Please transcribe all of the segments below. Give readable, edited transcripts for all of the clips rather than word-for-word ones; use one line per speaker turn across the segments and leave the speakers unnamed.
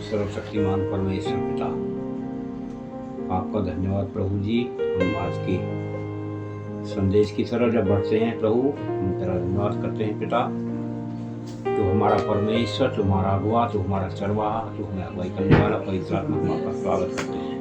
सर्वशक्तिमान परमेश्वर पिता, आपका धन्यवाद प्रभु जी। हम आज के संदेश की तरफ जब बढ़ते हैं प्रभु, हम तेरा धन्यवाद करते हैं पिता। तो हमारा परमेश्वर, तो हमारा अगुआ, तो हमारा चरवाहा, तो हमें अगुवाई करने वाला पवित्र आत्मा, हम आपका स्वागत करते हैं।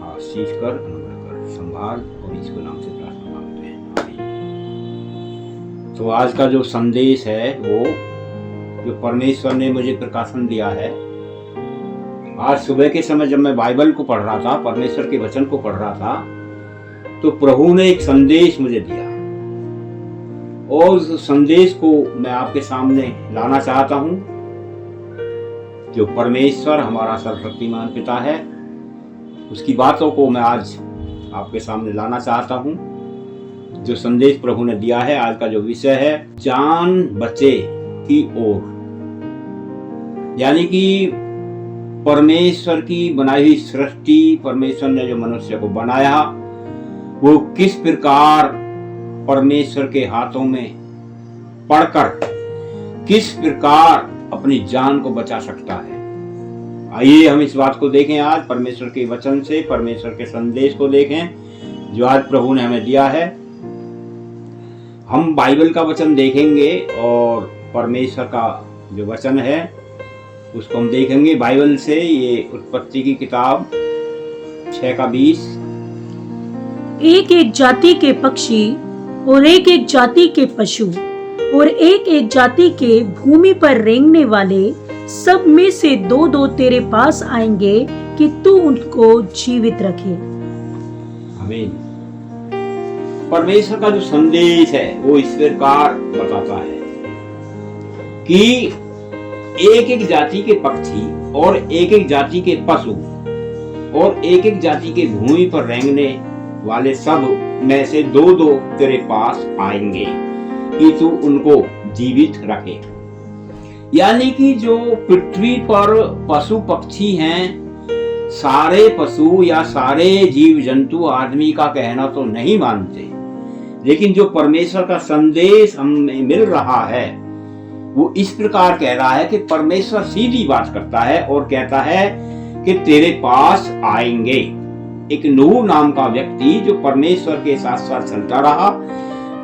आशीष कर, अनुग्रह कर, संभाल, और इसके नाम से प्रार्थना मांगते हैं, आमीन। तो आज का जो संदेश है वो जो परमेश्वर ने मुझे प्रकाशन दिया है, आज सुबह के समय जब मैं बाइबल को पढ़ रहा था, परमेश्वर के वचन को पढ़ रहा था, तो प्रभु ने एक संदेश मुझे दिया और उस संदेश को मैं आपके सामने लाना चाहता हूं। जो परमेश्वर हमारा सर्वशक्तिमान पिता है, उसकी बातों को मैं आज आपके सामने लाना चाहता हूं। जो संदेश प्रभु ने दिया है, आज का जो विषय है, जान बचे की ओर, यानी कि परमेश्वर की बनाई हुई सृष्टि, परमेश्वर ने जो मनुष्य को बनाया, वो किस प्रकार परमेश्वर के हाथों में पड़कर किस प्रकार अपनी जान को बचा सकता है। आइए हम इस बात को देखें, आज परमेश्वर के वचन से, परमेश्वर के संदेश को देखें जो आज प्रभु ने हमें दिया है। हम बाइबल का वचन देखेंगे और परमेश्वर का जो वचन है उसको हम देखेंगे बाइबल से। ये उत्पत्ति की किताब 6:20।
एक एक जाति के पक्षी और एक एक जाति के पशु और एक एक जाति के भूमि पर रेंगने वाले सब में से दो दो तेरे पास आएंगे कि तू उनको जीवित रखे।
आमीन। परमेश्वर का जो संदेश है वो इस प्रकार बताता है कि एक एक जाति के पक्षी और एक एक जाति के पशु और एक एक जाति के भूमि पर रेंगने वाले सब में से दो दो तेरे पास आएंगे कि तू उनको जीवित रखे। यानी कि जो पृथ्वी पर पशु पक्षी हैं, सारे पशु या सारे जीव जंतु आदमी का कहना तो नहीं मानते, लेकिन जो परमेश्वर का संदेश हमें मिल रहा है वो इस प्रकार कह रहा है कि परमेश्वर सीधी बात करता है और कहता है कि तेरे पास आएंगे। एक नूह नाम का व्यक्ति जो परमेश्वर के साथ साथ चलता रहा,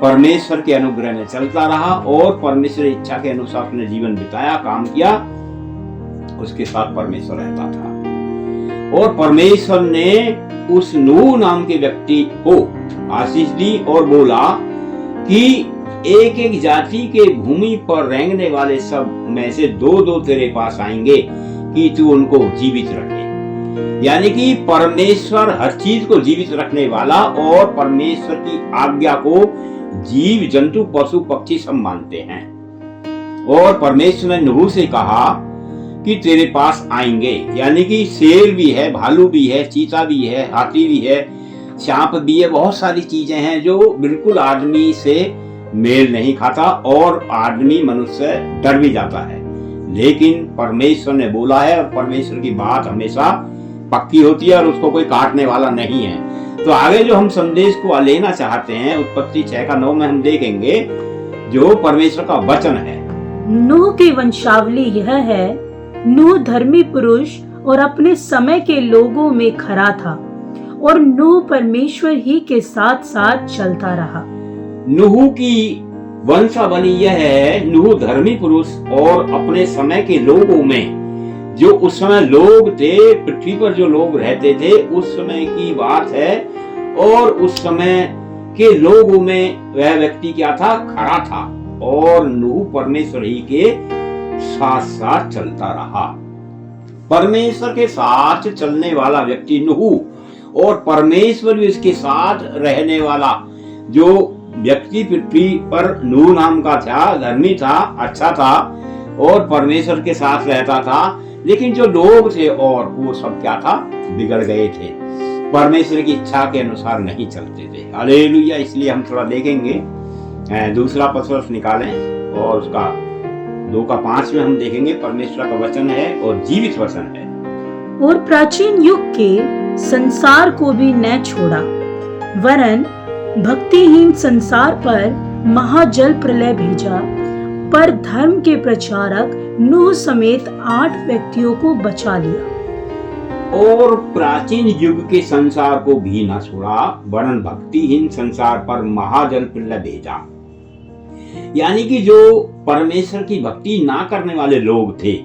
परमेश्वर के अनुग्रह में चलता रहा और परमेश्वर इच्छा के अनुसार अपने जीवन बिताया, काम किया, उसके साथ परमेश्वर रहता था। और परमेश्वर ने उस नूह नाम के व्यक्ति को आशीष दी और बोला कि एक एक जाति के भूमि पर रेंगने वाले सब में से दो दो तेरे पास आएंगे कि तू उनको जीवित रखे। यानी कि परमेश्वर हर चीज को जीवित रखने वाला और परमेश्वर की आज्ञा को जीव जंतु पशु पक्षी सब मानते हैं। और परमेश्वर ने नूह से कहा कि तेरे पास आएंगे, यानी कि शेर भी है, भालू भी है, चीता भी है, हाथी भी है, सांप भी है, बहुत सारी चीजें हैं जो बिल्कुल आदमी से मेल नहीं खाता और आदमी मनुष्य डर भी जाता है। लेकिन परमेश्वर ने बोला है और परमेश्वर की बात हमेशा पक्की होती है और उसको कोई काटने वाला नहीं है। तो आगे जो हम संदेश को लेना चाहते हैं, उत्पत्ति 6:9 में हम देखेंगे जो परमेश्वर का वचन है।
नूह की वंशावली यह है, नूह धर्मी पुरुष और अपने समय के लोगों में खरा था और नूह परमेश्वर ही के साथ साथ चलता रहा।
नूह की वंशावली यह है, नूह धर्मी पुरुष और अपने समय के लोगों में, जो उस समय लोग थे, पृथ्वी पर जो लोग रहते थे उस समय की बात है। और उस समय के लोगों में वह व्यक्ति क्या था? खड़ा था और नूह परमेश्वर ही के साथ साथ चलता रहा। परमेश्वर के साथ चलने वाला व्यक्ति नूह और परमेश्वर भी उसके साथ रहने वाला जो व्यक्ति पृथ्वी पर नूह नाम का था, धर्मी था, अच्छा था और परमेश्वर के साथ रहता था। लेकिन जो लोग थे और वो सब क्या था? बिगड़ गए थे, परमेश्वर की इच्छा के अनुसार नहीं चलते थे। हालेलुया। इसलिए हम थोड़ा देखेंगे, दूसरा पत्रस निकालें और उसका 2:5 में हम देखेंगे परमेश्वर का वचन है और जीवित वचन है।
और प्राचीन युग के संसार को भी न छोड़ा, वरन भक्तिहीन संसार पर महाजल प्रलय भेजा, पर धर्म के प्रचारक नूह समेत 8 व्यक्तियों को बचा लिया।
और प्राचीन युग के संसार को भी न छोड़ा, वरन भक्तिहीन संसार पर महाजल प्रलय भेजा। यानी कि जो परमेश्वर की भक्ति ना करने वाले लोग थे,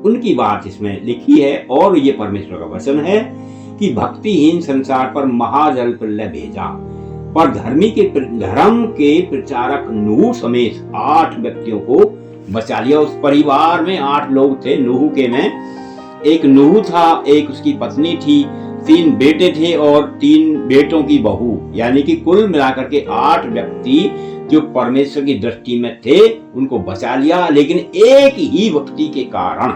उनकी बात इसमें लिखी है। और ये परमेश्वर का वचन है कि भक्तिहीन संसार पर महाजल प्रलय भेजा, पर धर्म के प्रचारक नूह समेत 8 व्यक्तियों को बचा लिया। उस परिवार में 8 लोग थे। नूह के में एक नूह था, एक उसकी पत्नी थी, 3 बेटे थे और 3 बेटों की बहू, यानी कि कुल मिलाकर के 8 व्यक्ति जो परमेश्वर की दृष्टि में थे, उनको बचा लिया। लेकिन एक ही व्यक्ति के कारण,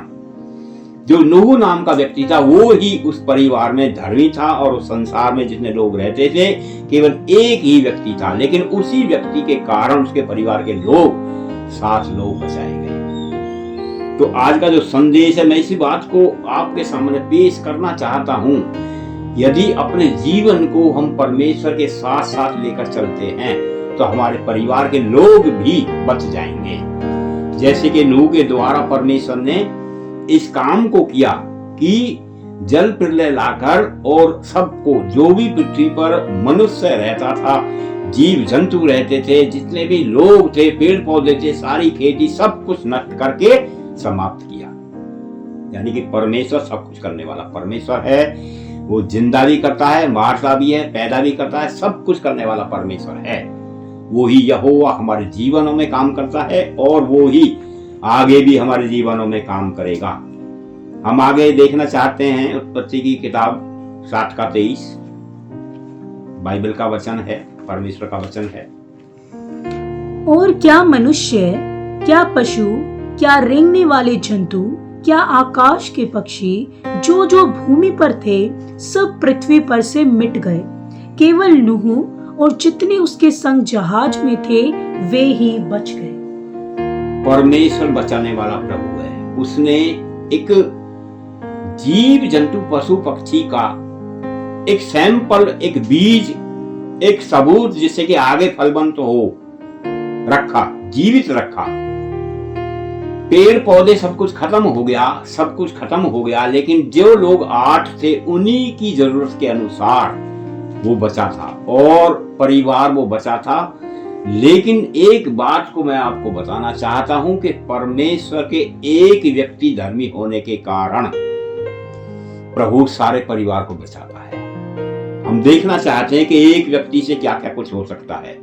जो नूह नाम का व्यक्ति था, वो ही उस परिवार में धर्मी था। और उस संसार में जितने लोग रहते थे, केवल एक ही व्यक्ति था। लेकिन उसी व्यक्ति के कारण उसके परिवार के लोग 7 लोग बचाए गए। तो आज का जो संदेश है, मैं इसी बात को आपके सामने पेश करना चाहता हूं। यदि अपने जीवन को हम परमेश्वर के साथ साथ लेकर चलते हैं, तो हमारे परिवार के लोग भी बच जाएंगे। जैसे कि नूह के द्वारा परमेश्वर ने इस काम को किया कि जल प्रलय लाकर और सबको, जो भी पृथ्वी पर मनुष्य रहता था, जीव जंतु रहते थे, जितने भी लोग थे, पेड़ पौधे थे, सारी खेती, सब कुछ नष्ट करके समाप्त किया। यानी कि परमेश्वर सब कुछ करने वाला परमेश्वर है। वो जिंदा भी करता है, मारता भी है, पैदा भी करता है, सब कुछ करने वाला परमेश्वर है। वो ही यहोवा हमारे जीवनों में काम करता है और वो ही आगे भी हमारे जीवनों में काम करेगा। हम आगे देखना चाहते हैं उत्पत्ति की किताब 7 का 23। बाइबल का वचन है, परमेश्वर का वचन है।
और क्या मनुष्य, क्या पशु, क्या रेंगने वाले जंतु, क्या आकाश के पक्षी, जो जो भूमि पर थे, सब पृथ्वी पर से मिट गए। केवल नूह और जितने उसके संग जहाज में थे, वे ही बच गए।
परमेश्वर बचाने वाला प्रभु है। उसने एक जीव जंतु पशु पक्षी का एक सैंपल, एक बीज, एक सबूत, जिससे कि आगे फलवंत हो, रखा, जीवित रखा। पेड़ पौधे सब कुछ खत्म हो गया, सब कुछ खत्म हो गया, लेकिन जो लोग 8 थे, उन्हीं की जरूरत के अनुसार वो बचा था और परिवार वो बचा था। लेकिन एक बात को मैं आपको बताना चाहता हूं कि परमेश्वर के एक व्यक्ति धर्मी होने के कारण प्रभु सारे परिवार को बचाता है। हम देखना चाहते हैं कि एक व्यक्ति से क्या क्या कुछ हो सकता है।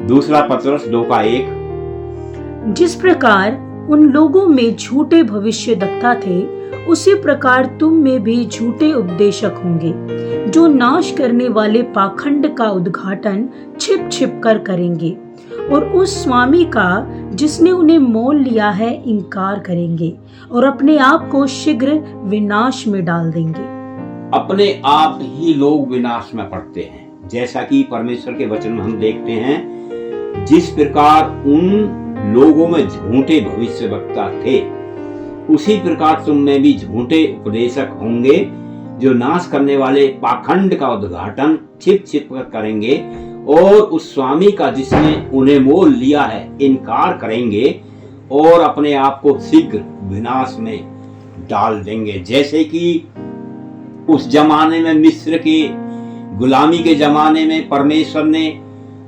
दूसरा पतरस 2 का 1।
जिस प्रकार उन लोगों में झूठे भविष्यद्वक्ता थे, उसी प्रकार तुम में भी झूठे उपदेशक होंगे, जो नाश करने वाले पाखंड का उद्घाटन छिप छिप कर करेंगे और उस स्वामी का जिसने उन्हें मोल लिया है इनकार करेंगे और अपने आप को शीघ्र विनाश में डाल देंगे।
अपने आप ही लोग विनाश में पड़ते हैं। जैसा कि परमेश्वर के वचन में हम देखते हैं, जिस प्रकार उन लोगों में झूठे भविष्यवक्ता थे, उसी प्रकार तुम में भी झूठे उपदेशक होंगे, जो नाश करने वाले पाखंड का उद्घाटन छिप छिप कर करेंगे और उस स्वामी का जिसने उन्हें मोल लिया है इनकार करेंगे और अपने आप को शीघ्र विनाश में डाल देंगे। जैसे कि उस जमाने में, मिस्र के गुलामी के जमाने में, परमेश्वर ने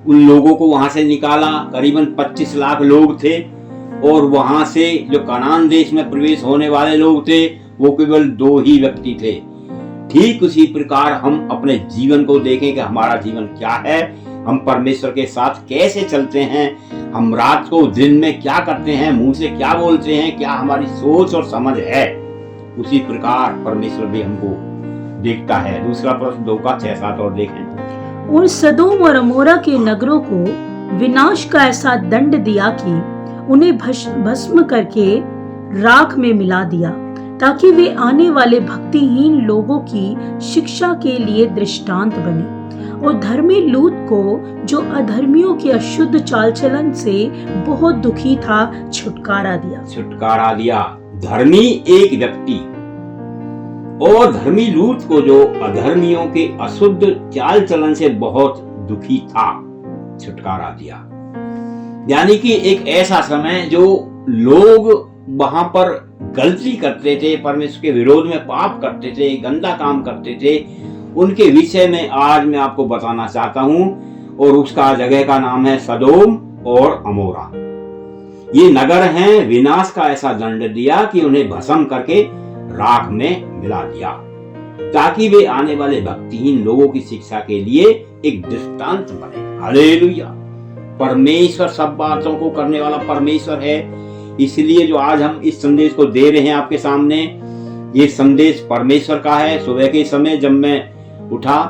उन लोगों को वहां से निकाला। करीबन 25 लाख लोग थे और वहां से जो कनान देश में प्रवेश होने वाले लोग थे, वो केवल 2 ही व्यक्ति थे। ठीक उसी प्रकार हम अपने जीवन को देखें कि हमारा जीवन क्या है, हम परमेश्वर के साथ कैसे चलते हैं, हम रात को दिन में क्या करते हैं, मुंह से क्या बोलते हैं, क्या हमारी सोच और समझ है, उसी प्रकार परमेश्वर भी हमको देखता है। दूसरा प्रश्न 2 का 6-7 और देखें।
और सदोम और अमोरा के नगरों को विनाश का ऐसा दंड दिया कि उन्हें भस्म करके राख में मिला दिया, ताकि वे आने वाले भक्तिहीन लोगों की शिक्षा के लिए दृष्टांत बने। और धर्मी लूत को, जो अधर्मियों के अशुद्ध चाल चलन से बहुत दुखी था, छुटकारा दिया। धर्मी एक व्यक्ति और धर्मी लूत को, जो अधर्मियों के अशुद्ध चाल चलन से बहुत दुखी था, छुटकारा दिया। यानी कि एक ऐसा समय जो लोग
वहां पर गलती करते थे, परमेश्वर के विरोध में पाप करते थे, गंदा काम करते थे, उनके विषय में आज मैं आपको बताना चाहता हूं। और उसका जगह का नाम है सदोम और अमोरा। ये नगर हैं, विनाश का ऐसा दंड दिया कि उन्हें भस्म करके राख में मिला दिया, ताकि वे आने वाले भक्तिहीन लोगों की शिक्षा के लिए एक दृष्टांत बने। हालेलुया। परमेश्वर सब बातों को करने वाला परमेश्वर है। इसलिए जो आज हम इस संदेश को दे रहे हैं आपके सामने, ये संदेश परमेश्वर का है। सुबह के समय जब मैं उठा,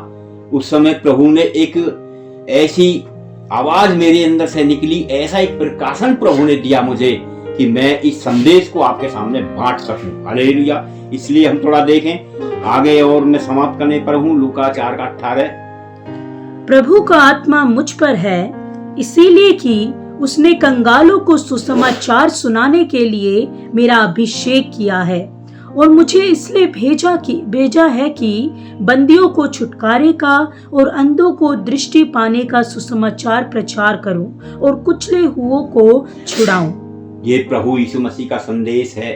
उस समय प्रभु ने एक ऐसी आवाज मेरे अंदर से निकली, ऐसा एक प्रकाशन प्रभु ने दिया मुझे कि मैं इस संदेश को आपके सामने बांट सकूं। हालेलुया। इसलिए हम थोड़ा देखें आगे, और मैं समाप्त करने पर हूं। लूका 4:18।
प्रभु का आत्मा मुझ पर है, इसीलिए कि उसने कंगालों को सुसमाचार सुनाने के लिए मेरा अभिषेक किया है, और मुझे इसलिए भेजा है कि बंदियों को छुटकारे का और अंधों को दृष्टि पाने का सुसमाचार प्रचार करूं, और कुचले हुओं को छुड़ाऊं।
ये प्रभु यीशु मसीह का संदेश है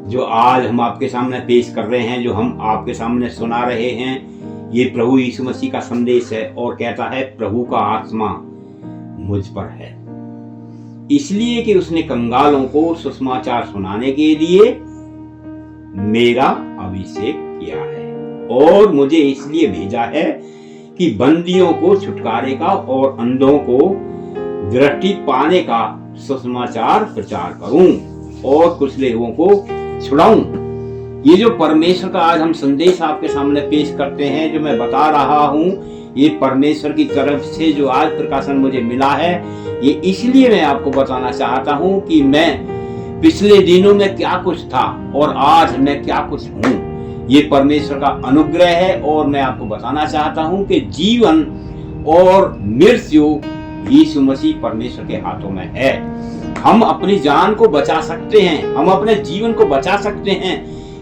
जो आज हम आपके सामने पेश कर रहे हैं, जो हम आपके सामने सुना रहे हैं। ये प्रभु यीशु मसीह का संदेश है, और कहता है प्रभु का आत्मा मुझ पर है, इसलिए कि उसने कंगालों को सुसमाचार सुनाने के लिए मेरा अभिषेक किया है, और मुझे इसलिए भेजा है कि बंदियों को छुटकारे का और अंधों को दृष्टि पाने का सुसमाचार प्रचार करूं, और कुचले हुओं को छुड़ाऊं। ये जो परमेश्वर का आज हम संदेश आपके सामने पेश करते हैं, जो मैं बता रहा हूं, ये परमेश्वर की तरफ से जो आज प्रकाशन मुझे मिला है, ये इसलिए मैं आपको बताना चाहता हूं कि मैं पिछले दिनों में क्या कुछ था और आज मैं क्या कुछ हूं। ये परमेश्वर का अनुग्रह है, और मैं आपको बताना चाहता हूं कि जीवन और मृत्यु यीशु मसीह परमेश्वर के हाथों में है। हम अपनी जान को बचा सकते हैं, हम अपने जीवन को बचा सकते हैं,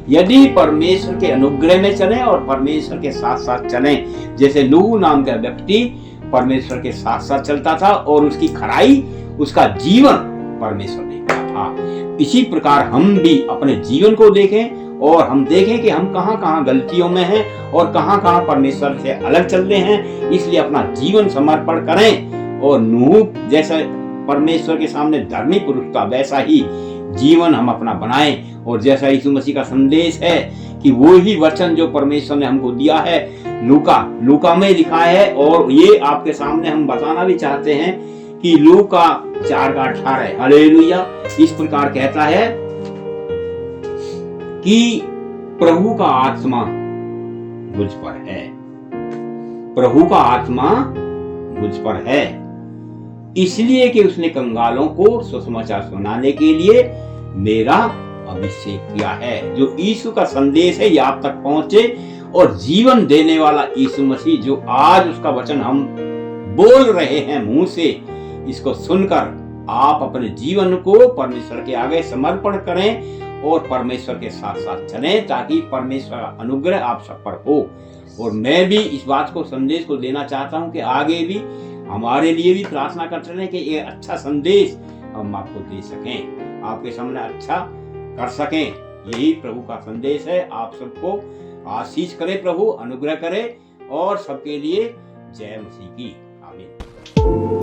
यदि परमेश्वर के अनुग्रह में चलें और परमेश्वर के साथ साथ चलें। जैसे नूह नाम का व्यक्ति परमेश्वर के साथ साथ चलता था, और उसकी खराई, उसका जीवन परमेश्वर देखता था। इसी प्रकार हम भी अपने जीवन को देखें, और हम देखें कि हम कहां कहां गलतियों में हैं और कहां कहां परमेश्वर से अलग चल रहे हैं। इसलिए अपना जीवन समर्पण करें, और नूह जैसा परमेश्वर के सामने धर्मी पुरुष था, वैसा ही जीवन हम अपना बनाएं। और जैसा यीशु मसीह का संदेश है कि वो ही वचन जो परमेश्वर ने हमको दिया है, लूका में लिखा है, और ये आपके सामने हम बताना भी चाहते हैं कि लूका 4:18। हालेलुया। इस प्रकार कहता है कि प्रभु का आत्मा मुझ पर है, प्रभु का आत्मा मुझ पर है, इसलिए कि उसने कंगालों को सुसमाचार सुनाने के लिए मेरा अभिषेक किया है। जो यीशु का संदेश है, ये आप तक पहुंचे, और जीवन देने वाला यीशु मसीह, जो आज उसका वचन हम बोल रहे हैं मुंह से, इसको सुनकर आप अपने जीवन को परमेश्वर के आगे समर्पण करें और परमेश्वर के साथ साथ चलें, ताकि परमेश्वर का अनुग्रह आप सब पर हो। और मैं भी इस बात को, संदेश को देना चाहता हूं कि आगे भी हमारे लिए भी प्रार्थना करते रहें कि ये अच्छा संदेश हम आपको दे सकें, आपके सामने अच्छा कर सकें। यही प्रभु का संदेश है। आप सबको आशीष करे प्रभु, अनुग्रह करे, और सबके लिए जय मसीह की। आमीन।